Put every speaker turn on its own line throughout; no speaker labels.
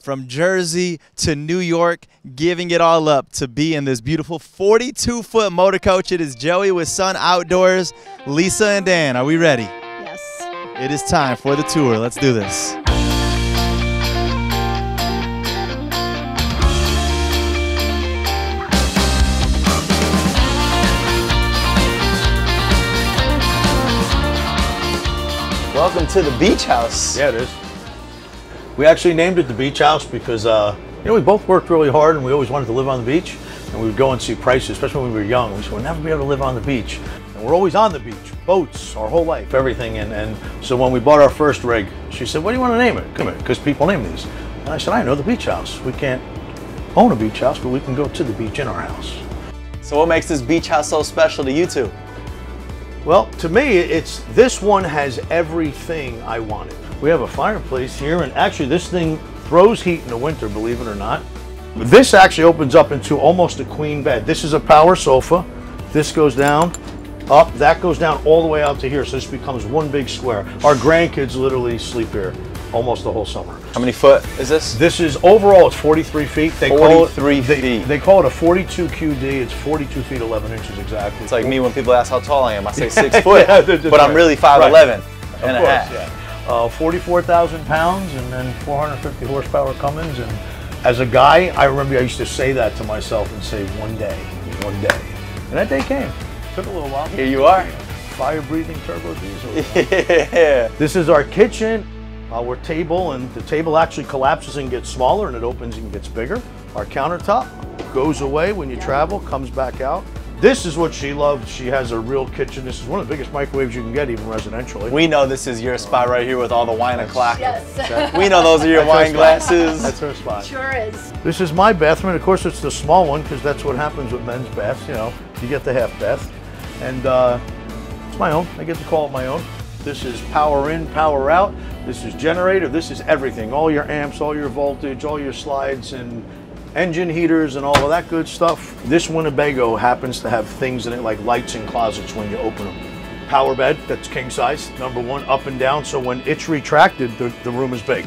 from Jersey to New York, giving it all up to be in this beautiful 42-foot motor coach. It is Joey with Sun Outdoors, Lisa and Dan. Are we ready?
Yes.
It is time for the tour. Let's do this. Welcome to the beach house.
Yeah, it is. We actually named it the Beachouse because we both worked really hard and we always wanted to live on the beach, and we would go and see prices, especially when we were young. We said we'll never be able to live on the beach, and we're always on the beach, boats, our whole life, everything. And so when we bought our first rig, she said, "What do you want to name it?" Because people name these. And I said, "I know, the Beach House. We can't own a beach house, but we can go to the beach in our house."
So what makes this beach house so special to you two?
Well, to me, this one has everything I wanted. We have a fireplace here, and actually this thing throws heat in the winter, believe it or not. This actually opens up into almost a queen bed. This is a power sofa. This goes down, up, that goes down all the way out to here, so this becomes one big square. Our grandkids literally sleep here almost the whole summer.
How many foot is this?
This is, overall, it's 43 feet. They
43 feet.
They call it a 42 QD. It's 42 feet, 11 inches exactly.
It's like me when people ask how tall I am. I say 6 foot,
yeah,
but I'm really 5'11" and a half.
Yeah. 44,000 pounds and then 450 horsepower Cummins. And as a guy, I remember I used to say that to myself and say, one day. And that day came. Took a little while.
Here you are.
Fire-breathing turbo diesel.
Yeah.
This is our kitchen, our table, and the table actually collapses and gets smaller, and it opens and gets bigger. Our countertop goes away when you travel, comes back out. This is what she loved. She has a real kitchen. This is one of the biggest microwaves you can get, even residentially.
We know this is your spot right here with all the wine o'clock.
Yes.
We know those are your wine glasses.
That's her spot.
Sure is.
This is my bathroom. Of course, it's the small one because that's what happens with men's baths. You know, you get the half bath. And it's my own. I get to call it my own. This is power in, power out. This is generator. This is everything. All your amps, all your voltage, all your slides, and engine heaters and all of that good stuff. This Winnebago happens to have things in it like lights and closets when you open them. Power bed, that's king size, number one, up and down, so when it's retracted, the room is big.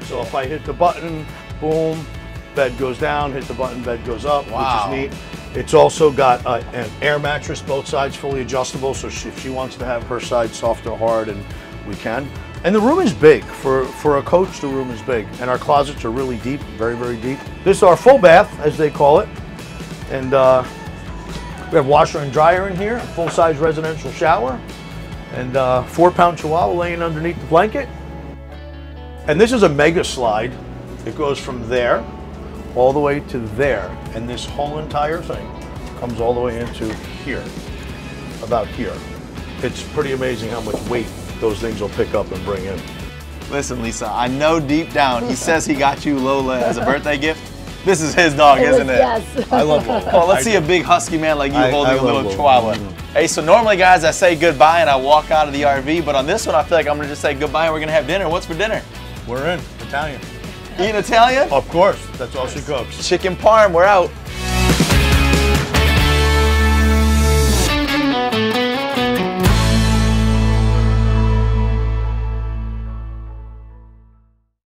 So if I hit the button, boom, bed goes down, hit the button, bed goes up,
wow.
Which is neat. It's also got an air mattress, both sides fully adjustable, so if she wants to have her side soft or hard, and we can. And the room is big. For a coach, the room is big. And our closets are really deep, very, very deep. This is our full bath, as they call it. And we have washer and dryer in here, a full-size residential shower, and 4-pound Chihuahua laying underneath the blanket. And this is a mega slide. It goes from there all the way to there. And this whole entire thing comes all the way into here, about here. It's pretty amazing how much weight those things will pick up and bring in.
Listen, Lisa, I know deep down he says he got you Lola as a birthday gift. This is his dog, isn't it?
Yes.
I love Lola.
Well, let's see a big husky man like you holding a little
Lola.
Chihuahua. Hey, so normally, guys, I say goodbye and I walk out of the RV, but on this one, I feel like I'm gonna just say goodbye and we're gonna have dinner. What's for dinner?
We're in Italian.
Eating Italian?
Of course, that's all she cooks.
Chicken parm, we're out.